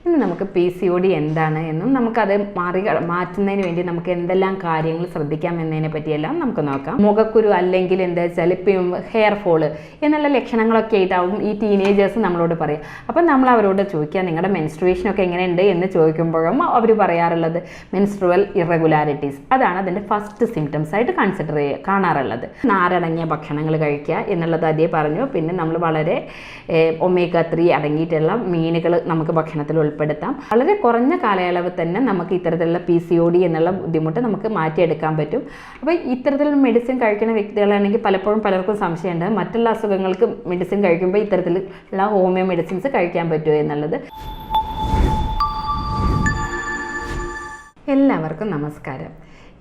ഇന്ന് നമുക്ക് PCOD എന്താണ് എന്നും നമുക്കത് മാറ്റുന്നതിന് വേണ്ടി നമുക്ക് എന്തെല്ലാം കാര്യങ്ങൾ ശ്രദ്ധിക്കാം എന്നതിനെ പറ്റിയെല്ലാം നമുക്ക് നോക്കാം. മുഖക്കുരു അല്ലെങ്കിൽ എന്താ വെച്ചാൽ ഇപ്പം ഹെയർ ഫോള് എന്നുള്ള ലക്ഷണങ്ങളൊക്കെ ആയിട്ടാവും ഈ ടീനേജേഴ്സ് നമ്മളോട് പറയും. അപ്പം നമ്മൾ അവരോട് ചോദിക്കുക നിങ്ങളുടെ മെൻസ്ട്രുവേഷനൊക്കെ എങ്ങനെയുണ്ട് എന്ന് ചോദിക്കുമ്പോഴും അവർ പറയാറുള്ളത് മെൻസ്ട്രുവൽ ഇറഗുലാരിറ്റീസ്. അതാണ് അതിൻ്റെ ഫസ്റ്റ് സിംറ്റംസ് ആയിട്ട് കാണാറുള്ളത്. നാരടങ്ങിയ ഭക്ഷണങ്ങൾ കഴിക്കുക എന്നുള്ളത് അതേ പറഞ്ഞു. പിന്നെ നമ്മൾ വളരെ ഒമേഗ 3 അടങ്ങിയിട്ടുള്ള മീനുകൾ നമുക്ക് ഭക്ഷണത്തിൽ ഉൾപ്പെടുത്താം. വളരെ കുറഞ്ഞ കാലയളവ് തന്നെ നമുക്ക് ഇത്തരത്തിലുള്ള PCOD എന്നുള്ള ബുദ്ധിമുട്ട് നമുക്ക് മാറ്റിയെടുക്കാൻ പറ്റും. അപ്പോൾ ഇത്തരത്തിലുള്ള മെഡിസിൻ കഴിക്കുന്ന വ്യക്തികളാണെങ്കിൽ പലപ്പോഴും പലർക്കും സംശയമുണ്ട് മറ്റുള്ള അസുഖങ്ങൾക്ക് മെഡിസിൻ കഴിക്കുമ്പോൾ ഇത്തരത്തിലുള്ള ഹോമിയോ മെഡിസിൻസ് കഴിക്കാൻ പറ്റുമോ എന്നുള്ളത്. എല്ലാവർക്കും നമസ്കാരം.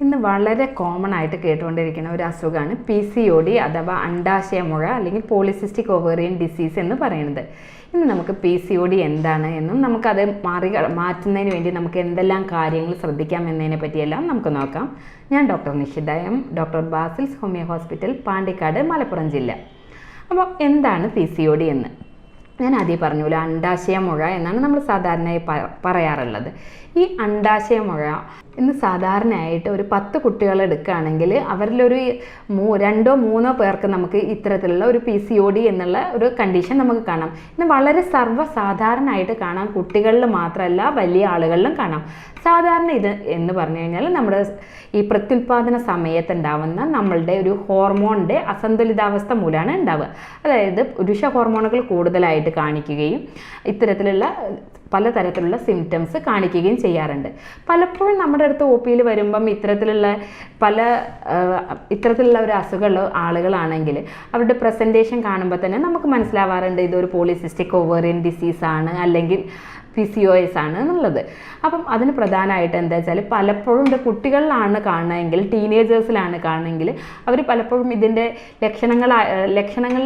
ഇന്ന് വളരെ കോമൺ ആയിട്ട് കേട്ടുകൊണ്ടിരിക്കുന്ന ഒരു അസുഖമാണ് PCOD അഥവാ അണ്ഡാശയമുഴ അല്ലെങ്കിൽ പോളിസിസ്റ്റിക് ഓവേറിയൻ ഡിസീസ് എന്ന് പറയുന്നത്. ഇന്ന് നമുക്ക് PCOD എന്താണ് എന്നും നമുക്കത് മാറ്റുന്നതിന് വേണ്ടി നമുക്ക് എന്തെല്ലാം കാര്യങ്ങൾ ശ്രദ്ധിക്കാം എന്നതിനെ പറ്റിയെല്ലാം നമുക്ക് നോക്കാം. ഞാൻ doctor Nishitha M, doctor Basil's homeo hospital, Pandikkad, Malappuram ജില്ല. അപ്പോൾ എന്താണ് PCOD എന്ന് ഞാൻ ആദ്യം പറഞ്ഞല്ലോ, അണ്ഡാശയമുഴ എന്നാണ് നമ്മൾ സാധാരണയായി പറയാറുള്ളത്. ഈ അണ്ഡാശയമുഴ ഇന്ന് സാധാരണയായിട്ട് ഒരു 10 കുട്ടികൾ എടുക്കുകയാണെങ്കിൽ അവരിലൊരു 2-3 പേർക്ക് നമുക്ക് ഇത്തരത്തിലുള്ള ഒരു PCOD എന്നുള്ള ഒരു കണ്ടീഷൻ നമുക്ക് കാണാം. ഇന്ന് വളരെ സർവ്വസാധാരണമായിട്ട് കാണാം. കുട്ടികളിൽ മാത്രമല്ല വലിയ ആളുകളിലും കാണാം. സാധാരണ ഇത് എന്ന് പറഞ്ഞു കഴിഞ്ഞാൽ നമ്മുടെ ഈ പ്രത്യുൽപാദന സമയത്ത് ഉണ്ടാവുന്ന നമ്മളുടെ ഒരു ഹോർമോണിൻ്റെ അസന്തുലിതാവസ്ഥ മൂലമാണ് ഉണ്ടാവുക. അതായത് പുരുഷ ഹോർമോണുകൾ കൂടുതലായിട്ട് കാണിക്കുകയും ഇത്തരത്തിലുള്ള പലതരത്തിലുള്ള സിംറ്റംസ് കാണിക്കുകയും ചെയ്യാറുണ്ട്. പലപ്പോഴും നമ്മുടെ അടുത്ത് OP വരുമ്പം ഇത്തരത്തിലുള്ള ഒരു അസുഖമുള്ള ആളുകളാണെങ്കിൽ അവരുടെ പ്രസൻറ്റേഷൻ കാണുമ്പോൾ തന്നെ നമുക്ക് മനസ്സിലാവാറുണ്ട് ഇതൊരു പോളിസിസ്റ്റിക് ഓവേറിയൻ ഡിസീസാണ് അല്ലെങ്കിൽ PCOS ആണ് എന്നുള്ളത്. അപ്പം അതിന് പ്രധാനമായിട്ട് എന്താ വെച്ചാൽ പലപ്പോഴും കുട്ടികളിലാണ് കാണുന്നതെങ്കിൽ ടീനേജേഴ്സിലാണ് കാണുന്നതെങ്കിൽ അവർ പലപ്പോഴും ഇതിൻ്റെ ലക്ഷണങ്ങൾ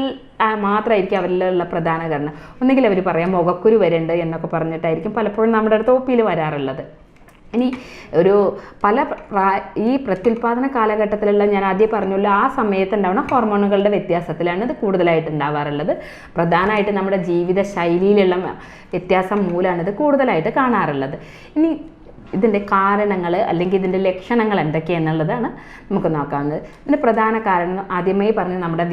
മാത്രമായിരിക്കും അവരിലുള്ള പ്രധാന കാരണം. ഒന്നുകിൽ അവർ പറയാം മുഖക്കുരു വരുന്നുണ്ട് എന്നൊക്കെ പറഞ്ഞിട്ടായിരിക്കും പലപ്പോഴും നമ്മുടെ അടുത്ത് OP വരാറുള്ളത്. ഇനി ഈ പ്രത്യുൽപാദന കാലഘട്ടത്തിലുള്ള ഞാൻ ആദ്യം പറഞ്ഞല്ലോ ആ സമയത്ത് ഉണ്ടാവുന്ന ഹോർമോണുകളുടെ വ്യത്യാസത്തിലാണ് ഇത് കൂടുതലായിട്ട് ഉണ്ടാവാറുള്ളത്. പ്രധാനമായിട്ട് നമ്മുടെ ജീവിത ശൈലിയിലുള്ള വ്യത്യാസം മൂലമാണ് ഇത് കൂടുതലായിട്ട് കാണാറുള്ളത്. ഇനി ഇതിൻ്റെ കാരണങ്ങൾ അല്ലെങ്കിൽ ഇതിൻ്റെ ലക്ഷണങ്ങൾ എന്തൊക്കെയാണെന്നുള്ളതാണ് നമുക്ക് നോക്കാവുന്നത്. ഇതിൻ്റെ പ്രധാന കാരണം ആദ്യമായി പറഞ്ഞ് നമ്മുടെ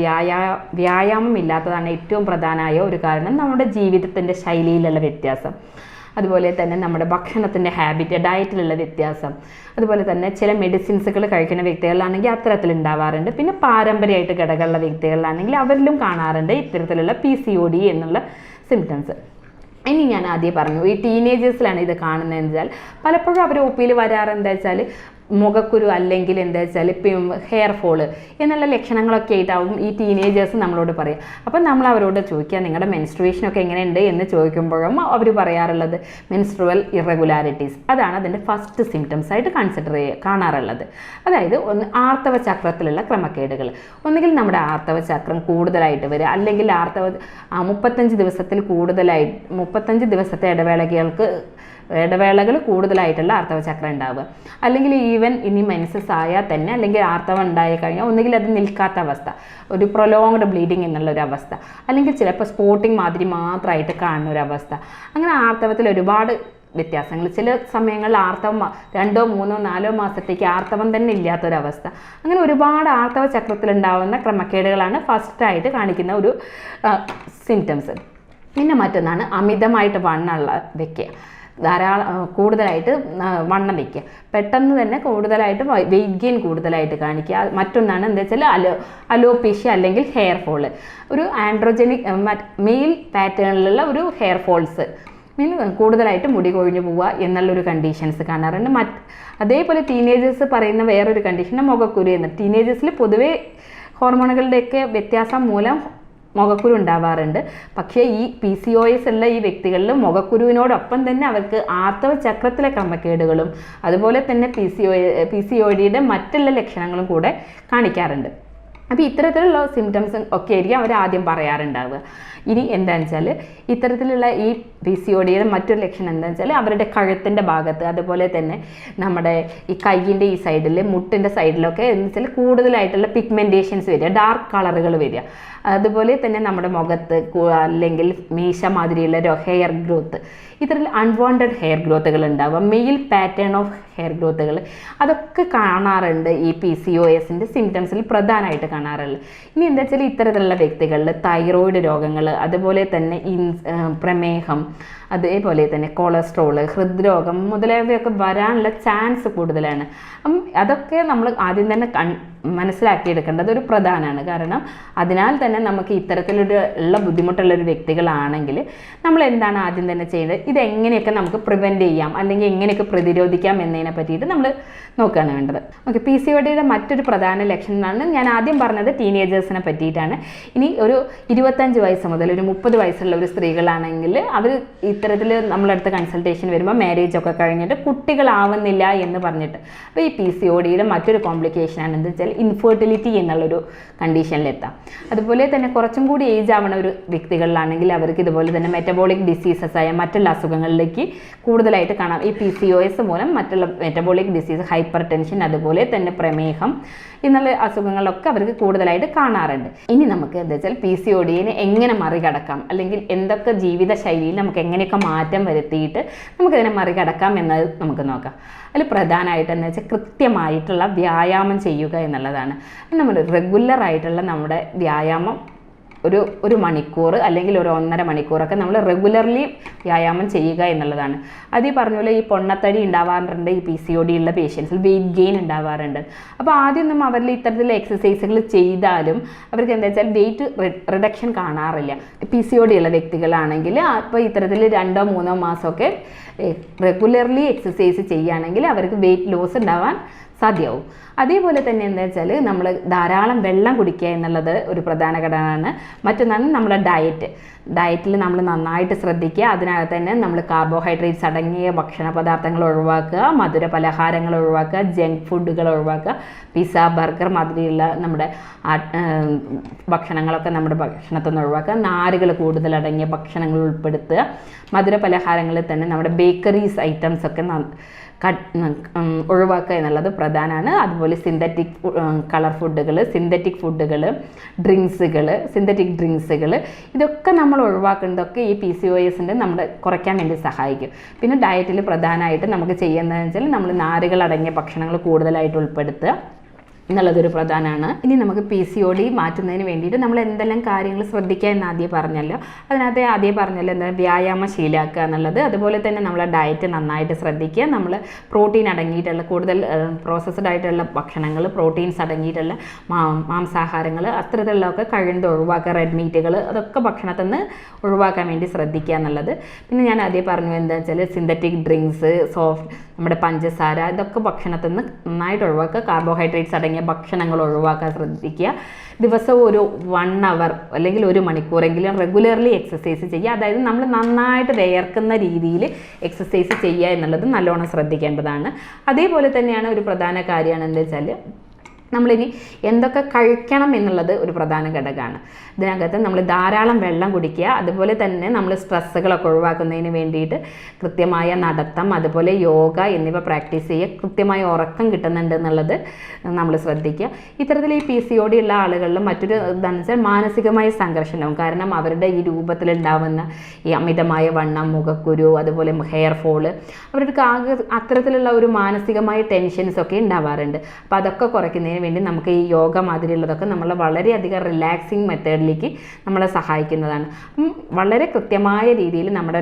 വ്യായാമം ഇല്ലാത്തതാണ് ഏറ്റവും പ്രധാനമായ ഒരു കാരണം. നമ്മുടെ ജീവിതത്തിൻ്റെ ശൈലിയിലുള്ള വ്യത്യാസം, അതുപോലെ തന്നെ നമ്മുടെ ഭക്ഷണത്തിൻ്റെ ഹാബിറ്റ്, ഡയറ്റിലുള്ള വ്യത്യാസം, അതുപോലെ തന്നെ ചില മെഡിസിൻസുകൾ കഴിക്കുന്ന വ്യക്തികളിലാണെങ്കിൽ അത്തരത്തിലുണ്ടാവാറുണ്ട്. പിന്നെ പാരമ്പര്യമായിട്ട് ഘടകമുള്ള വ്യക്തികളിലാണെങ്കിൽ അവരിലും കാണാറുണ്ട് ഇത്തരത്തിലുള്ള PCOD എന്നുള്ള സിംറ്റംസ്. ഇനി ഞാൻ ആദ്യം പറഞ്ഞു ഈ ടീനേജേഴ്സിലാണ് ഇത് കാണുന്നതെന്ന് വെച്ചാൽ പലപ്പോഴും അവർ OP വരാറ് എന്താ വെച്ചാൽ മുഖക്കുരു അല്ലെങ്കിൽ എന്താ വെച്ചാൽ ഇപ്പം ഹെയർ ഫോള് എന്നുള്ള ലക്ഷണങ്ങളൊക്കെ ആയിട്ടാവും ഈ ടീനേജേഴ്സ് നമ്മളോട് പറയും. അപ്പം നമ്മൾ അവരോട് ചോദിക്കുക നിങ്ങളുടെ മെൻസ്ട്രുവേഷനൊക്കെ എങ്ങനെയുണ്ട് എന്ന് ചോദിക്കുമ്പോഴും അവർ പറയാറുള്ളത് മെൻസ്ട്രുവൽ ഇറഗുലാരിറ്റീസ്. അതാണ് അതിൻ്റെ ഫസ്റ്റ് സിംറ്റംസ് ആയിട്ട് കാണാറുള്ളത്. അതായത് ആർത്തവ ചക്രത്തിലുള്ള ക്രമക്കേടുകൾ. ഒന്നുകിൽ നമ്മുടെ ആർത്തവ ചക്രം കൂടുതലായിട്ട് വരിക, അല്ലെങ്കിൽ 35 ദിവസത്തിൽ കൂടുതലായി 35 ദിവസത്തെ ഇടവേളകൾ കൂടുതലായിട്ടുള്ള ആർത്തവ ചക്രം ഉണ്ടാവുക, അല്ലെങ്കിൽ ഈവൻ ഇനി മെൻസസ് ആയാൽ തന്നെ അല്ലെങ്കിൽ ആർത്തവം ഉണ്ടായി കഴിഞ്ഞാൽ ഒന്നുകിൽ അത് നിൽക്കാത്ത അവസ്ഥ, ഒരു പ്രൊലോങ്ഡ് ബ്ലീഡിങ് എന്നുള്ളൊരു അവസ്ഥ, അല്ലെങ്കിൽ ചിലപ്പോൾ സ്പോട്ടിങ് മാതിരി മാത്രമായിട്ട് കാണുന്ന ഒരു അവസ്ഥ. അങ്ങനെ ആർത്തവത്തിൽ ഒരുപാട് വ്യത്യാസങ്ങൾ. ചില സമയങ്ങളിൽ ആർത്തവം 2, 3, 4 മാസത്തേക്ക് ആർത്തവം തന്നെ ഇല്ലാത്തൊരവസ്ഥ. അങ്ങനെ ഒരുപാട് ആർത്തവ ചക്രത്തിലുണ്ടാവുന്ന ക്രമക്കേടുകളാണ് ഫസ്റ്റായിട്ട് കാണിക്കുന്ന ഒരു സിംറ്റംസ്. പിന്നെ മറ്റൊന്നാണ് അമിതമായിട്ട് വണ്ണമുള്ള വയ്ക്കുക, കൂടുതലായിട്ട് വണ്ണം വയ്ക്കുക, പെട്ടെന്ന് തന്നെ കൂടുതലായിട്ട് വെയിറ്റ് ഗെയിൻ കൂടുതലായിട്ട് കാണിക്കുക. മറ്റൊന്നാണ് എന്താ വെച്ചാൽ അലോപീഷ്യ അല്ലെങ്കിൽ ഹെയർ ഫോള്, ഒരു ആൻഡ്രോജനിക് മെയിൽ പാറ്റേണിലുള്ള ഒരു ഹെയർ ഫോൾസ്, കൂടുതലായിട്ട് മുടി കൊഴിഞ്ഞു പോവുക എന്നുള്ളൊരു കണ്ടീഷൻസ് കാണാറുണ്ട്. അതേപോലെ ടീനേജേഴ്സ് പറയുന്ന വേറൊരു കണ്ടീഷൻ മുഖക്കുരു എന്ന്. ടീനേജേഴ്സിൽ പൊതുവേ ഹോർമോണുകളുടെയൊക്കെ വ്യത്യാസം മൂലം മുഖക്കുരു ഉണ്ടാവാറുണ്ട്. പക്ഷേ ഈ PCOS ഉള്ള ഈ വ്യക്തികളിൽ മുഖക്കുരുവിനോടൊപ്പം തന്നെ അവർക്ക് ആർത്തവ ചക്രത്തിലെ ക്രമക്കേടുകളും അതുപോലെ തന്നെ PCODയുടെ മറ്റുള്ള ലക്ഷണങ്ങളും കൂടെ കാണിക്കാറുണ്ട്. അപ്പോൾ ഇത്തരത്തിലുള്ള സിംറ്റംസ് ഒക്കെ ആയിരിക്കും അവർ ആദ്യം പറയാറുണ്ടാവുക. ഇനി എന്താണെന്ന് വെച്ചാൽ ഇത്തരത്തിലുള്ള ഈ PCODയുടെ മറ്റൊരു ലക്ഷണം എന്താണെന്ന് വെച്ചാൽ അവരുടെ കഴുത്തിൻ്റെ ഭാഗത്ത്, അതുപോലെ തന്നെ നമ്മുടെ ഈ കയ്യിൻ്റെ ഈ സൈഡിൽ, മുട്ടിൻ്റെ സൈഡിലൊക്കെ എന്ന് വെച്ചാൽ കൂടുതലായിട്ടുള്ള പിഗ്മെൻറ്റേഷൻസ് വരിക, ഡാർക്ക് കളറുകൾ വരിക. അതുപോലെ തന്നെ നമ്മുടെ മുഖത്ത് അല്ലെങ്കിൽ മീശ മാതിരിയുള്ള ഹെയർ ഗ്രോത്ത്, ഇത്തരത്തിൽ അൺവാണ്ടഡ് ഹെയർ ഗ്രോത്തുകൾ ഉണ്ടാവുക, മെയിൽ പാറ്റേൺ ഓഫ് ഹെയർ ഗ്രോത്തുകൾ, അതൊക്കെ കാണാറുണ്ട് ഈ PCOSൻ്റെ സിംറ്റംസിൽ പ്രധാനമായിട്ട് കാണാറുള്ളത്. ഇനി എന്താ വെച്ചാൽ ഇത്തരത്തിലുള്ള വ്യക്തികളിൽ തൈറോയിഡ് രോഗങ്ങൾ, അതുപോലെ തന്നെ പ്രമേഹം, അതേപോലെ തന്നെ കൊളസ്ട്രോള്, ഹൃദ്രോഗം മുതലായവയൊക്കെ വരാനുള്ള ചാൻസ് കൂടുതലാണ്. അതൊക്കെ നമ്മൾ ആദ്യം തന്നെ മനസ്സിലാക്കിയെടുക്കേണ്ടത് ഒരു പ്രധാനമാണ്. കാരണം അതിനാൽ തന്നെ നമുക്ക് ഇത്തരത്തിലുള്ള ബുദ്ധിമുട്ടുള്ളൊരു വ്യക്തികളാണെങ്കിൽ നമ്മൾ എന്താണ് ആദ്യം തന്നെ ചെയ്യേണ്ടത്, ഇതെങ്ങനെയൊക്കെ നമുക്ക് പ്രിവെൻറ്റ് ചെയ്യാം അല്ലെങ്കിൽ എങ്ങനെയൊക്കെ പ്രതിരോധിക്കാം എന്നതിനെ പറ്റിയിട്ട് നമ്മൾ നോക്കുകയാണ് വേണ്ടത്. ഓക്കെ, PCODയുടെ മറ്റൊരു പ്രധാന ലക്ഷണമാണ് ഞാൻ ആദ്യം പറഞ്ഞത് ടീനേജേഴ്സിനെ പറ്റിയിട്ടാണ്. ഇനി ഒരു 25 വയസ്സ് മുതൽ ഒരു 30 വയസ്സുള്ള ഒരു സ്ത്രീകളാണെങ്കിൽ അവർ ഇത്തരത്തിൽ നമ്മളടുത്ത് കൺസൾട്ടേഷൻ വരുമ്പോൾ മാരേജ് ഒക്കെ കഴിഞ്ഞിട്ട് കുട്ടികളാവുന്നില്ല എന്ന് പറഞ്ഞിട്ട്, അപ്പോൾ ഈ PCODയുടെ മറ്റൊരു കോംപ്ലിക്കേഷനാണ് എന്താ വെച്ചാൽ ഇൻഫെർട്ടിലിറ്റി എന്നുള്ളൊരു കണ്ടീഷനിലെത്താം. അതുപോലെ തന്നെ കുറച്ചും കൂടി ഏജ് ആവണ ഒരു വ്യക്തികളിലാണെങ്കിൽ അവർക്ക് ഇതുപോലെ തന്നെ മെറ്റബോളിക് ഡിസീസസ് ആയ മറ്റുള്ള അസുഖങ്ങളിലേക്ക് കൂടുതലായിട്ട് കാണാം. ഈ PCOS മൂലം മറ്റുള്ള മെറ്റബോളിക് ഡിസീസ്, ഹൈപ്പർ ടെൻഷൻ, അതുപോലെ തന്നെ പ്രമേഹം എന്നുള്ള അസുഖങ്ങളൊക്കെ അവർക്ക് കൂടുതലായിട്ട് കാണാറുണ്ട്. ഇനി നമുക്ക് എന്താ വെച്ചാൽ PCODയെ എങ്ങനെ മറികടക്കാം, അല്ലെങ്കിൽ എന്തൊക്കെ ജീവിത ശൈലിയിൽ നമുക്ക് എങ്ങനെയൊക്കെ മാറ്റം വരുത്തിയിട്ട് നമുക്കതിനെ മറികടക്കാം എന്നത് നമുക്ക് നോക്കാം. അതിൽ പ്രധാനമായിട്ട് എന്താ വെച്ചാൽ കൃത്യമായിട്ടുള്ള വ്യായാമം ചെയ്യുക എന്നുള്ളതാണ്. നമ്മൾ റെഗുലറായിട്ടുള്ള നമ്മുടെ വ്യായാമം ഒരു മണിക്കൂർ അല്ലെങ്കിൽ ഒരു 1.5 മണിക്കൂറൊക്കെ നമ്മൾ റെഗുലർലി വ്യായാമം ചെയ്യുക എന്നുള്ളതാണ്. അത് ഈ പറഞ്ഞ പോലെ ഈ പൊണ്ണത്തടി ഉണ്ടാവാറുണ്ട് ഈ PCOD ഉള്ള പേഷ്യൻസിൽ, വെയിറ്റ് ഗെയിൻ ഉണ്ടാവാറുണ്ട്. അപ്പോൾ ആദ്യമൊന്നും അവരിൽ ഇത്തരത്തിലുള്ള എക്സസൈസുകൾ ചെയ്താലും അവർക്ക് എന്താ വെച്ചാൽ വെയിറ്റ് റിഡക്ഷൻ കാണാറില്ല. PCOD ഉള്ള വ്യക്തികളാണെങ്കിൽ അപ്പോൾ ഇത്തരത്തിൽ 2-3 മാസമൊക്കെ റെഗുലർലി എക്സസൈസ് ചെയ്യുകയാണെങ്കിൽ അവർക്ക് വെയിറ്റ് ലോസ് ഉണ്ടാവാൻ സാധ്യമാവും. അതേപോലെ തന്നെ എന്താ വെച്ചാൽ നമ്മൾ ധാരാളം വെള്ളം കുടിക്കുക എന്നുള്ളത് ഒരു പ്രധാന ഘടകമാണ്. മറ്റൊന്നാണ് നമ്മുടെ ഡയറ്റിൽ നമ്മൾ നന്നായിട്ട് ശ്രദ്ധിക്കുക. അതിനകത്ത് തന്നെ നമ്മൾ കാർബോഹൈഡ്രേറ്റ്സ് അടങ്ങിയ ഭക്ഷണ പദാർത്ഥങ്ങൾ ഒഴിവാക്കുക, മധുര പലഹാരങ്ങൾ ഒഴിവാക്കുക, ജങ്ക് ഫുഡുകൾ ഒഴിവാക്കുക, പിസ്സ, ബർഗർ മാതിരിയുള്ള നമ്മുടെ ഭക്ഷണങ്ങളൊക്കെ നമ്മുടെ ഭക്ഷണത്തിൽ നിന്ന് ഒഴിവാക്കുക, നാരുകൾ കൂടുതൽ അടങ്ങിയ ഭക്ഷണങ്ങൾ ഉൾപ്പെടുത്തുക, മധുര പലഹാരങ്ങളിൽ തന്നെ നമ്മുടെ ബേക്കറീസ് ഐറ്റംസ് ഒക്കെ ഒഴിവാക്കുക എന്നുള്ളത് പ്രധാനമാണ്. അതുപോലെ സിന്തറ്റിക് കളർ ഫുഡുകൾ, സിന്തറ്റിക് ഫുഡുകൾ, സിന്തറ്റിക് ഡ്രിങ്ക്സുകൾ, ഇതൊക്കെ നമ്മൾ ഒഴിവാക്കുന്നതൊക്കെ ഈ PCOSൻ്റെ നമ്മുടെ കുറയ്ക്കാൻ വേണ്ടി സഹായിക്കും. പിന്നെ ഡയറ്റിൽ പ്രധാനമായിട്ട് നമുക്ക് ചെയ്യുന്നതെന്ന് വെച്ചാൽ നമ്മൾ നാരുകൾ അടങ്ങിയ ഭക്ഷണങ്ങൾ കൂടുതലായിട്ട് ഉൾപ്പെടുത്തുക എന്നുള്ളതൊരു പ്രധാനമാണ്. ഇനി നമുക്ക് PCOD മാറ്റുന്നതിന് വേണ്ടിയിട്ട് നമ്മൾ എന്തെല്ലാം കാര്യങ്ങൾ ശ്രദ്ധിക്കുക എന്ന് ആദ്യം പറഞ്ഞല്ലോ. ആദ്യം പറഞ്ഞല്ലോ എന്താ വ്യായാമം ശീലമാക്കുക എന്നുള്ളത്. അതുപോലെ തന്നെ നമ്മളെ ഡയറ്റ് നന്നായിട്ട് ശ്രദ്ധിക്കുക. നമ്മൾ പ്രോട്ടീൻ അടങ്ങിയിട്ടുള്ള കൂടുതൽ പ്രോസസ്ഡ് ആയിട്ടുള്ള ഭക്ഷണങ്ങൾ, പ്രോട്ടീൻസ് അടങ്ങിയിട്ടുള്ള മാംസാഹാരങ്ങൾ അത്തരത്തിലുള്ളതൊക്കെ കഴിയുന്നത് ഒഴിവാക്കുക. റെഡ് മീറ്റുകൾ അതൊക്കെ ഭക്ഷണത്തിൽ നിന്ന് ഒഴിവാക്കാൻ വേണ്ടി ശ്രദ്ധിക്കുക എന്നുള്ളത്. പിന്നെ ഞാൻ ആദ്യം പറഞ്ഞു എന്താ വെച്ചാൽ സിന്തറ്റിക് ഡ്രിങ്ക്സ്, നമ്മുടെ പഞ്ചസാര, ഇതൊക്കെ ഭക്ഷണത്തിൽ നിന്ന് നന്നായിട്ട് ഒഴിവാക്കുക. കാർബോഹൈഡ്രേറ്റ്സ് അടങ്ങിയ ഭക്ഷണങ്ങൾ ഒഴിവാക്കാൻ ശ്രദ്ധിക്കുക. ദിവസവും ഒരു 1 അവർ അല്ലെങ്കിൽ 1 മണിക്കൂറെങ്കിലും റെഗുലർലി എക്സസൈസ് ചെയ്യുക. അതായത് നമ്മൾ നന്നായിട്ട് വിയർക്കുന്ന രീതിയിൽ എക്സസൈസ് ചെയ്യുക എന്നുള്ളത് നല്ലോണം ശ്രദ്ധിക്കേണ്ടതാണ്. അതേപോലെ തന്നെയാണ് ഒരു പ്രധാന കാര്യമാണ് എന്താ വെച്ചാൽ നമ്മളിനി എന്തൊക്കെ കഴിക്കണം എന്നുള്ളത് ഒരു പ്രധാന ഘടകമാണ്. ഇതിനകത്ത് നമ്മൾ ധാരാളം വെള്ളം കുടിക്കുക. അതുപോലെ തന്നെ നമ്മൾ സ്ട്രെസ്സുകളൊക്കെ ഒഴിവാക്കുന്നതിന് വേണ്ടിയിട്ട് കൃത്യമായ നടത്തം, അതുപോലെ യോഗ എന്നിവ പ്രാക്ടീസ് ചെയ്യുക. കൃത്യമായ ഉറക്കം കിട്ടുന്നുണ്ട് എന്നുള്ളത് നമ്മൾ ശ്രദ്ധിക്കുക. ഇത്തരത്തിൽ ഈ PCOD ഉള്ള ആളുകളിൽ മറ്റൊരു ഇതാണെന്ന് വെച്ചാൽ മാനസികമായ സംഘർഷമുണ്ടാവും. കാരണം അവരുടെ ഈ രൂപത്തിലുണ്ടാവുന്ന ഈ അമിതമായ വണ്ണം, മുഖക്കുരു, അതുപോലെ ഹെയർ ഫോള്, അവർക്ക് ആകെ അത്തരത്തിലുള്ള ഒരു മാനസികമായ ടെൻഷൻസൊക്കെ ഉണ്ടാവാറുണ്ട്. അപ്പോൾ അതൊക്കെ കുറയ്ക്കുന്നതിന് വേണ്ടി നമുക്ക് ഈ യോഗ മാതിരിയുള്ളതൊക്കെ നമ്മളെ വളരെയധികം റിലാക്സിങ് മെത്തേഡിലേക്ക് നമ്മളെ സഹായിക്കുന്നതാണ്. വളരെ കൃത്യമായ രീതിയിൽ നമ്മുടെ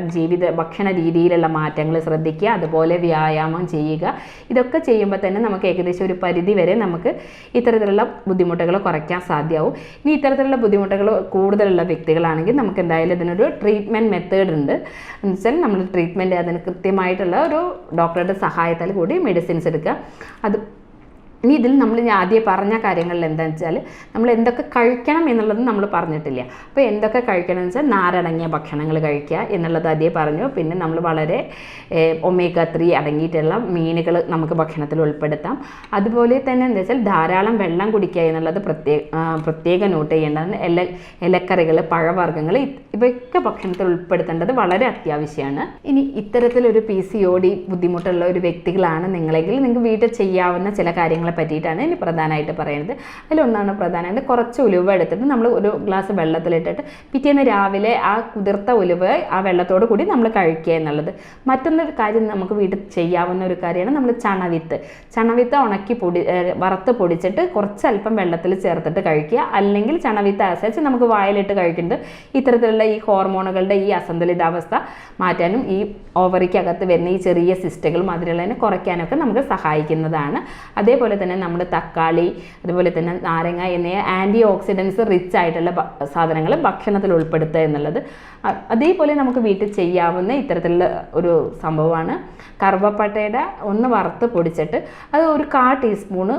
ഭക്ഷണ രീതിയിലുള്ള മാറ്റങ്ങൾ ശ്രദ്ധിക്കുക. അതുപോലെ വ്യായാമം ചെയ്യുക. ഇതൊക്കെ ചെയ്യുമ്പോൾ തന്നെ നമുക്ക് ഏകദേശം ഒരു പരിധി വരെ നമുക്ക് ഇത്തരത്തിലുള്ള ബുദ്ധിമുട്ടുകൾ കുറയ്ക്കാൻ സാധ്യമാവും. ഇനി ഇത്തരത്തിലുള്ള ബുദ്ധിമുട്ടുകൾ കൂടുതലുള്ള വ്യക്തികളാണെങ്കിൽ നമുക്ക് എന്തായാലും ഇതിനൊരു ട്രീറ്റ്മെൻറ്റ് മെത്തേഡ് ഉണ്ട്. എന്ന് വെച്ചാൽ നമ്മൾ ട്രീറ്റ്മെൻറ്റ് അതിന് കൃത്യമായിട്ടുള്ള ഒരു ഡോക്ടറുടെ സഹായത്താൽ കൂടി മെഡിസിൻസ് എടുക്കുക. ഇനി ഇതിൽ നമ്മൾ ആദ്യം പറഞ്ഞ കാര്യങ്ങളിൽ എന്താണെന്ന് വെച്ചാൽ നമ്മൾ എന്തൊക്കെ കഴിക്കണം എന്നുള്ളത് നമ്മൾ പറഞ്ഞിട്ടില്ല. അപ്പോൾ എന്തൊക്കെ കഴിക്കണം എന്ന് വെച്ചാൽ നാരടങ്ങിയ ഭക്ഷണങ്ങൾ കഴിക്കുക എന്നുള്ളത് ആദ്യം പറഞ്ഞു. പിന്നെ നമ്മൾ വളരെ ഒമേഗ 3 അടങ്ങിയിട്ടുള്ള മീനുകൾ നമുക്ക് ഭക്ഷണത്തിൽ ഉൾപ്പെടുത്താം. അതുപോലെ തന്നെ എന്താ വെച്ചാൽ ധാരാളം വെള്ളം കുടിക്കുക എന്നുള്ളത് പ്രത്യേക നോട്ട് ചെയ്യേണ്ടതാണ്. ഇലക്കറികൾ, പഴവർഗ്ഗങ്ങൾ ഇവയൊക്കെ ഭക്ഷണത്തിൽ ഉൾപ്പെടുത്തേണ്ടത് വളരെ അത്യാവശ്യമാണ്. ഇനി ഇത്തരത്തിലൊരു PCOD ബുദ്ധിമുട്ടുള്ള ഒരു വ്യക്തികളാണ് നിങ്ങളെങ്കിൽ നിങ്ങൾക്ക് വീട്ടിൽ ചെയ്യാവുന്ന ചില കാര്യങ്ങളെ പറ്റിയിട്ടാണ് ഇനി പ്രധാനമായിട്ട് പറയുന്നത്. അതിലൊന്നാണ് പ്രധാനമായിട്ട് കുറച്ച് ഉലുവ എടുത്തിട്ട് നമ്മൾ ഒരു ഗ്ലാസ് വെള്ളത്തിലിട്ടിട്ട് പിറ്റേന്ന് രാവിലെ ആ കുതിർത്ത ഉലുവ ആ വെള്ളത്തോട് കൂടി നമ്മൾ കഴിക്കുക എന്നുള്ളത്. മറ്റൊന്നൊരു കാര്യം നമുക്ക് വീട്ടിൽ ചെയ്യാവുന്ന ഒരു കാര്യമാണ് നമ്മൾ ചണവിത്ത് ഉണക്കി വറുത്ത് പൊടിച്ചിട്ട് കുറച്ചല്പം വെള്ളത്തിൽ ചേർത്തിട്ട് കഴിക്കുക. അല്ലെങ്കിൽ ചണവിത്ത് അനുസരിച്ച് നമുക്ക് വായിലിട്ട് കഴിക്കുന്നത് ഇത്തരത്തിലുള്ള ഈ ഹോർമോണുകളുടെ ഈ അസന്തുലിതാവസ്ഥ മാറ്റാനും ഈ ഓവറിക്കകത്ത് വരുന്ന ഈ ചെറിയ സിസ്റ്റുകൾ അതിലുള്ളതിനെ കുറയ്ക്കാനൊക്കെ നമുക്ക് സഹായിക്കുന്നതാണ്. അതേപോലെ തന്നെ നമ്മൾ തക്കാളി, അതുപോലെ തന്നെ നാരങ്ങ എന്നിവ ആൻറ്റി ഓക്സിഡൻസ് റിച്ച് ആയിട്ടുള്ള സാധനങ്ങൾ ഭക്ഷണത്തിൽ ഉൾപ്പെടുത്തുക എന്നുള്ളത്. അതേപോലെ നമുക്ക് വീട്ടിൽ ചെയ്യാവുന്ന ഇത്തരത്തിലുള്ള ഒരു സംഭവമാണ് കറുവപ്പട്ടയുടെ ഒന്ന് വറുത്ത് പൊടിച്ചിട്ട് അത് ഒരു 1/4 ടീസ്പൂണ്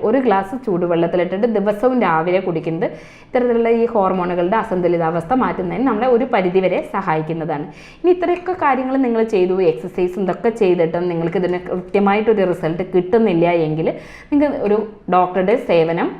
ഒരു ഗ്ലാസ് ചൂടുവെള്ളത്തിലിട്ടിട്ട് ദിവസവും രാവിലെ കുടിക്കുന്നത് ഇത്തരത്തിലുള്ള ഈ ഹോർമോണുകളുടെ അസന്തുലിതാവസ്ഥ മാറ്റുന്നതിന് നമ്മളെ ഒരു പരിധിവരെ സഹായിക്കുന്നതാണ്. ഇനി ഇത്രയൊക്കെ കാര്യങ്ങൾ നിങ്ങൾ ചെയ്തു, എക്സസൈസും ഇതൊക്കെ ചെയ്തിട്ടും നിങ്ങൾക്ക് ഇതിന് കൃത്യമായിട്ടൊരു റിസൾട്ട് കിട്ടുന്നില്ല എങ്കിൽ നിങ്ങൾക്ക് ഒരു ഡോക്ടറുടെ സേവനം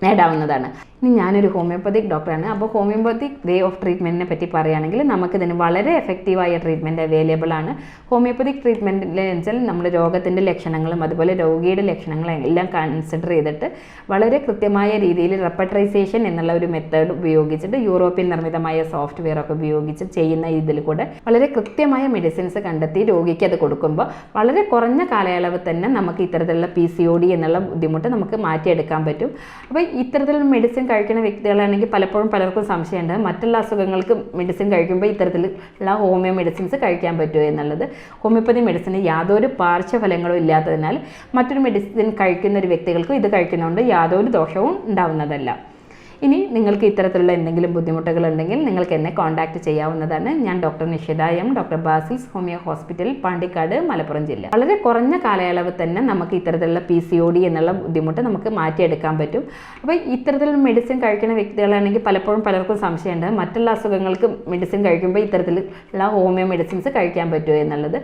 നേടാവുന്നതാണ്. ഇനി ഞാനൊരു ഹോമിയോപ്പതിക് ഡോക്ടറാണ്. അപ്പോൾ ഹോമിയോപ്പതിക് വേ ഓഫ് ട്രീറ്റ്മെൻറ്റിനെ പറ്റി പറയുകയാണെങ്കിൽ നമുക്കിതിന് വളരെ എഫക്റ്റീവായ ട്രീറ്റ്മെൻറ്റ് അവൈലബിൾ ആണ്. ഹോമിയോപ്പതിക് ട്രീറ്റ്മെൻറ്റിൽ വെച്ചാൽ നമ്മൾ രോഗത്തിൻ്റെ ലക്ഷണങ്ങളും അതുപോലെ രോഗിയുടെ ലക്ഷണങ്ങളും എല്ലാം കൺസിഡർ ചെയ്തിട്ട് വളരെ കൃത്യമായ രീതിയിൽ റെപ്പട്രൈസേഷൻ എന്നുള്ള ഒരു മെത്തേഡ് ഉപയോഗിച്ചിട്ട് യൂറോപ്യൻ നിർമ്മിതമായ സോഫ്റ്റ്വെയർ ഒക്കെ ഉപയോഗിച്ച് ചെയ്യുന്ന ഇതിൽ കൂടെ വളരെ കൃത്യമായ മെഡിസിൻസ് കണ്ടെത്തി രോഗിക്ക് അത് കൊടുക്കുമ്പോൾ വളരെ കുറഞ്ഞ കാലയളവ് തന്നെ നമുക്ക് ഇത്തരത്തിലുള്ള PCOD എന്നുള്ള ബുദ്ധിമുട്ട് നമുക്ക് മാറ്റിയെടുക്കാൻ പറ്റും. അപ്പോൾ ഇത്തരത്തിലുള്ള മെഡിസിൻ കഴിക്കുന്ന വ്യക്തികളാണെങ്കിൽ പലപ്പോഴും പലർക്കും സംശയമുണ്ട് മറ്റുള്ള അസുഖങ്ങൾക്ക് മെഡിസിൻ കഴിക്കുമ്പോൾ ഇത്തരത്തിലുള്ള ഹോമിയോ മെഡിസിൻസ് കഴിക്കാൻ പറ്റുമോ എന്നുള്ളത്. ഹോമിയോപ്പതി മെഡിസിന് യാതൊരു പാർശ്വഫലങ്ങളും ഇല്ലാത്തതിനാൽ മറ്റൊരു മെഡിസിൻ കഴിക്കുന്ന ഒരു വ്യക്തികൾക്കും ഇത് കഴിക്കുന്നതുകൊണ്ട് യാതൊരു ദോഷവും ഉണ്ടാവുന്നതല്ല. ഇനി നിങ്ങൾക്ക് ഇത്തരത്തിലുള്ള എന്തെങ്കിലും ബുദ്ധിമുട്ടുകൾ ഉണ്ടെങ്കിൽ നിങ്ങൾക്ക് എന്നെ കോൺടാക്ട് ചെയ്യാവുന്നതാണ്. ഞാൻ doctor Nishitha M, doctor Basil's homeo hospital, Pandikkad, Malappuram ജില്ല. വളരെ കുറഞ്ഞ കാലയളവ് തന്നെ നമുക്ക് ഇത്തരത്തിലുള്ള PCOD എന്നുള്ള ബുദ്ധിമുട്ട് നമുക്ക് മാറ്റിയെടുക്കാൻ പറ്റും. അപ്പോൾ ഇത്തരത്തിലുള്ള മെഡിസിൻ കഴിക്കുന്ന വ്യക്തികളാണെങ്കിൽ പലപ്പോഴും പലർക്കും സംശയമുണ്ട് മറ്റുള്ള അസുഖങ്ങൾക്ക് മെഡിസിൻ കഴിക്കുമ്പോൾ ഇത്തരത്തിലുള്ള ഹോമിയോ മെഡിസിൻസ് കഴിക്കാൻ പറ്റുമോ എന്നുള്ളത്.